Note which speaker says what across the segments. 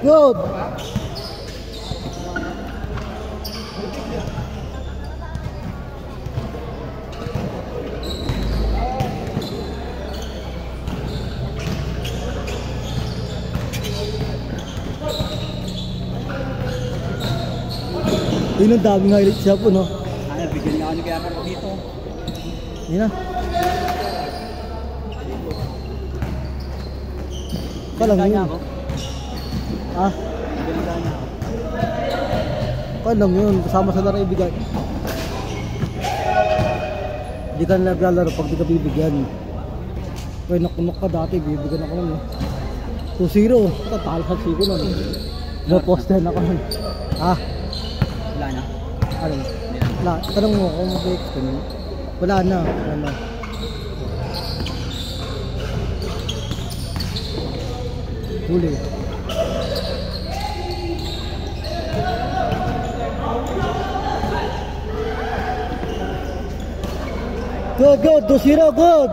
Speaker 1: Good. Yun ang daming highlights siya po, no?
Speaker 2: Ay, bigyan niya ako ni kaya ako dito.
Speaker 1: Yun na. Kalang yun. Ah?
Speaker 2: Bigyan niya ako.
Speaker 1: Kalang yun. Kasama sa laro ibigay. Hindi ka naglalaro pag di ka bibigyan. Kaya nakunok ka dati, bibigyan ako nun. 2-0. Tatalo sa siko nun. No poster na ako nun. Ah?
Speaker 2: Wala na.
Speaker 1: Ano? Wala. Tanong mo kung mag-ex ka nun. Wala na. Wala na. Huli. Good, good. 2-0, good.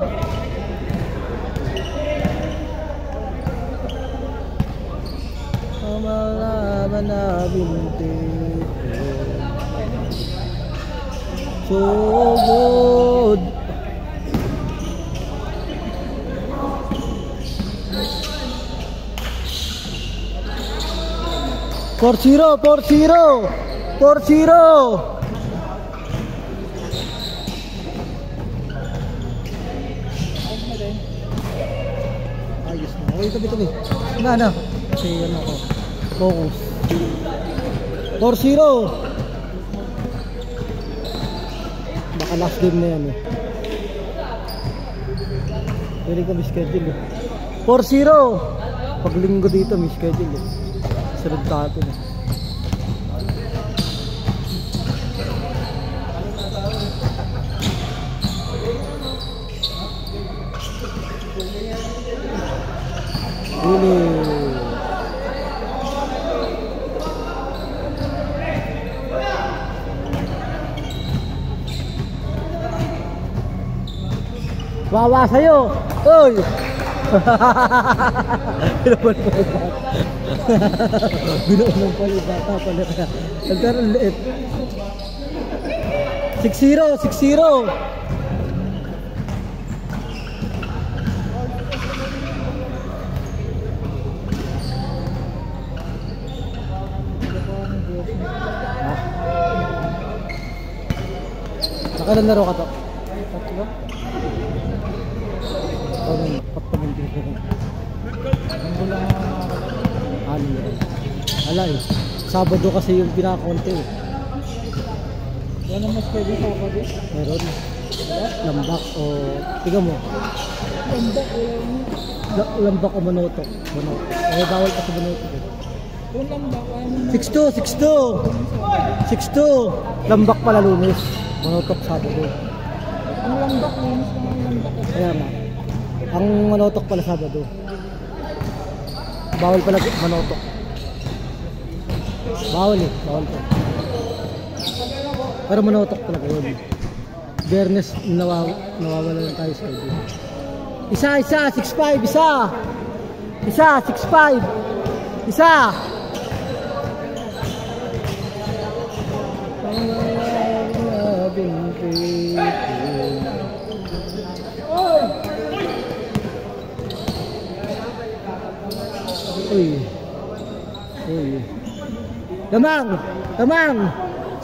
Speaker 1: Malaman na binti. So good. For 0, 4-0, 4-0. Ayos na. Okay, tabi-tabi. Na. Kasi ano ko. Focus. 4-0. Baka last game na yan eh. Pwede ko may schedule eh. 4-0. Pag linggo dito may schedule eh. Sarap tato na. Huli. Wawa sa'yo! Uy! Binuunan pa yung bata pala. Nagkaroon liit. 6-0! 6-0! Nakailan laro ka to? Tatlo? Alay, Sabado kasi yung pinaka-konti eh.
Speaker 2: Yan ang mas pwede Sabado.
Speaker 1: Meron. Lambak o... Tiga mo. Lambak o manotok. Eh, bawal pa sa manotok eh.
Speaker 2: Kung lambak,
Speaker 1: 6-2, 6-2. 6-2. Lambak pala Lunes. Manotok Sabado.
Speaker 2: ang lambak, linis ng lambak.
Speaker 1: Kaya nga. Ang manotok pala Sabado. Bawal pala manotok. Bawal eh. Bawal pa. Pero manotok talaga yun. Biyernes nawawala lang tayo sa idea. Isa, 6-5, isa! Isa, 6-5! Isa! Uy. Lamang!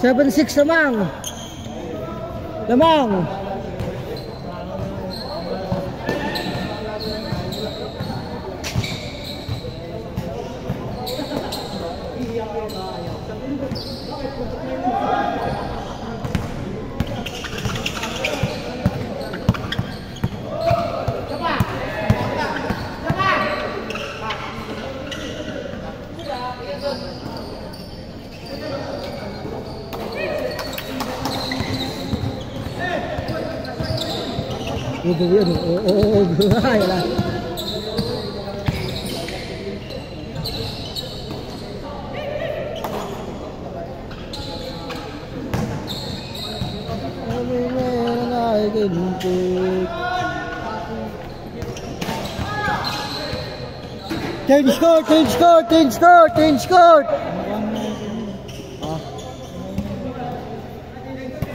Speaker 1: 7-6 lamang! Yan. Ay, wala. Change court, change court, change court, change court.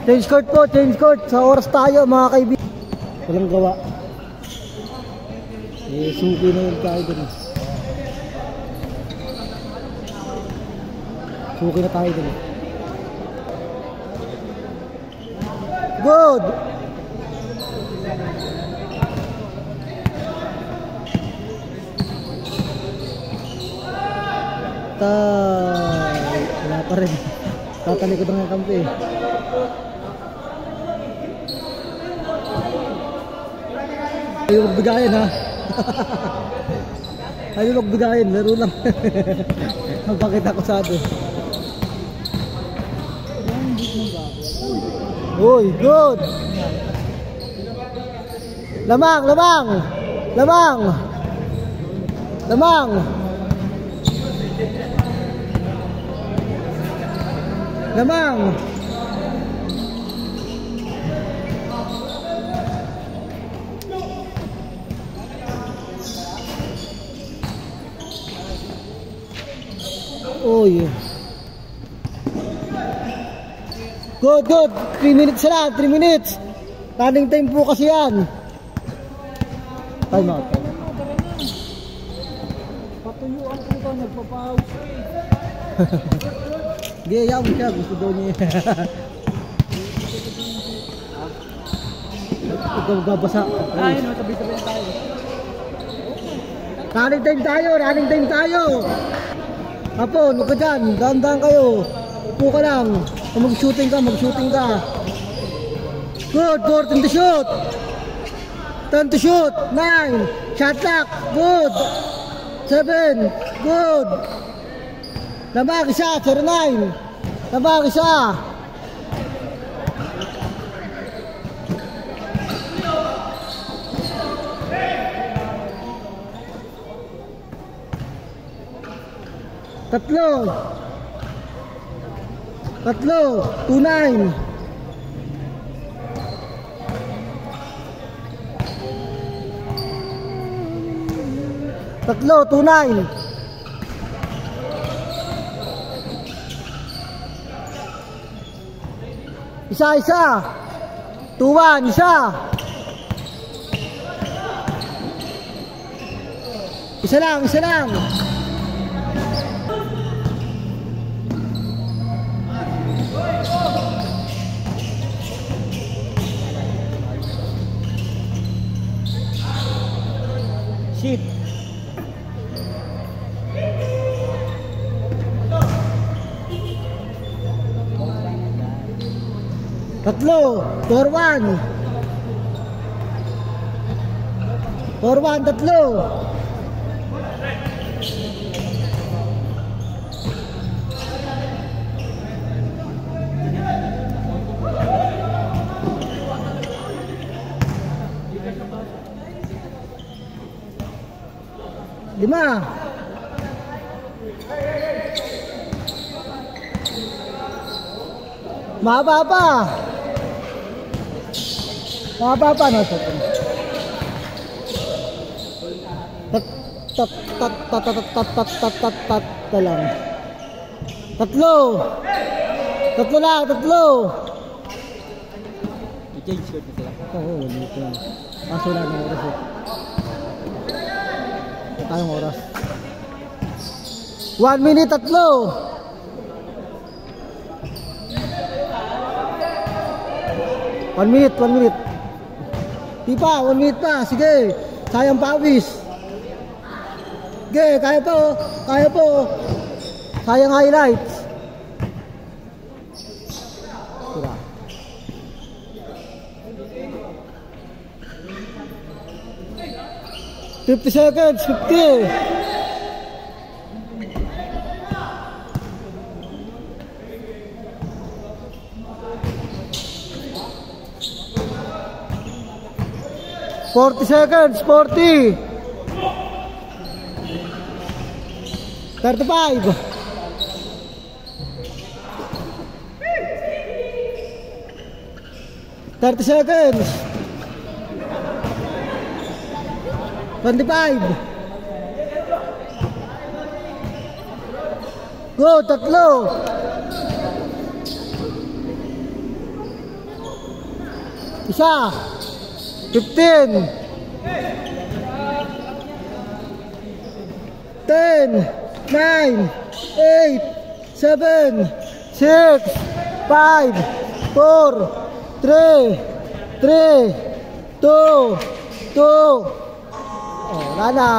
Speaker 1: Change court po, change court. Sa oras tayo mga kaibigan. Walang gawa. Eh, suki na yun tayo dun. Suki na tayo dun. Good! Wala pa rin. Tatalikod ng kampi. Ayaw magbigayin ha. Ayaw magbigayin, laro lang. Bakit ako sabi? Uy, good! Lamang, lamang! Lamang! Lamang! Lamang! Oh yeah. Good, good. 3 minutes na, 3 minutes. Running time po kasi yan. Time out.
Speaker 2: Patuyuan ko ito, nagpapawis ko eh.
Speaker 1: Gaya mo siya, gusto daw niya. Ikaw babasa.
Speaker 2: Ay, no, tabi-tabi na tayo.
Speaker 1: Running time tayo, running time tayo. Apo, ano ka dyan? Dahan-dahan kayo. Upo ka lang. Mag-shooting ka, mag-shooting ka. Good, 14 to shoot. 10 to shoot. 9. Shot clock. Good. 7. Good. Lamang isa, 09. Lamang isa. Tatlo. 29. Tatlo, 29. Isa. 2-1, isa. Isa lang. Shit. Tatlo, 4-1. 4-1, tatlo. Lima. Mahaba pa. No? Tat lang. Tatlo lang.
Speaker 2: I-change ko ito sila.
Speaker 1: Oo, dito lang. Kaso wala ng oras eh. Wala tayong oras. 1 minute, tatlo. One minute. Di pa, 1 minute pa. Sige, sayang pawis. Sige, kaya po. Sayang highlights. Tira. $50 seconds, 50. $40 seconds, 40. 35. 30 seconds. 25. Go, tatlo. Isa. 15. 10, 9, 8, 7, 6, 5, 4, 3, 3, 2, 2. Oh, wala na.